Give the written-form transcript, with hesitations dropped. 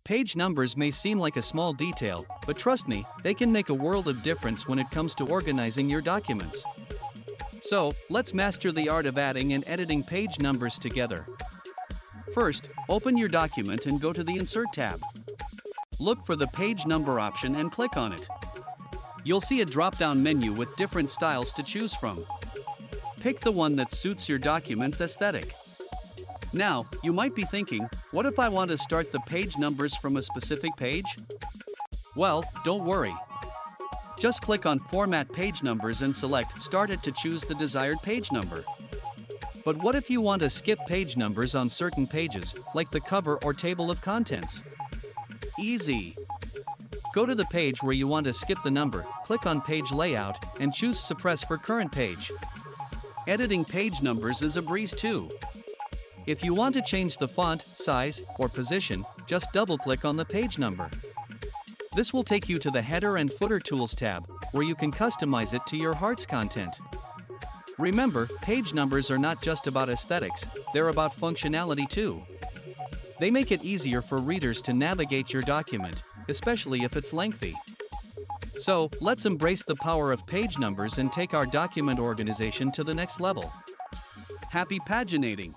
Page numbers may seem like a small detail, but trust me, they can make a world of difference when it comes to organizing your documents. So, let's master the art of adding and editing page numbers together. First, open your document and go to the Insert tab. Look for the page number option and click on it. You'll see a drop-down menu with different styles to choose from. Pick the one that suits your document's aesthetic. Now, you might be thinking, what if I want to start the page numbers from a specific page? Well, don't worry. Just click on Format Page Numbers and select Start It to choose the desired page number. But what if you want to skip page numbers on certain pages, like the cover or table of contents? Easy! Go to the page where you want to skip the number, click on Page Layout, and choose Suppress for current page. Editing page numbers is a breeze too. If you want to change the font, size, or position, just double-click on the page number. This will take you to the Header and Footer Tools tab, where you can customize it to your heart's content. Remember, page numbers are not just about aesthetics, they're about functionality too. They make it easier for readers to navigate your document, especially if it's lengthy. So, let's embrace the power of page numbers and take our document organization to the next level. Happy paginating!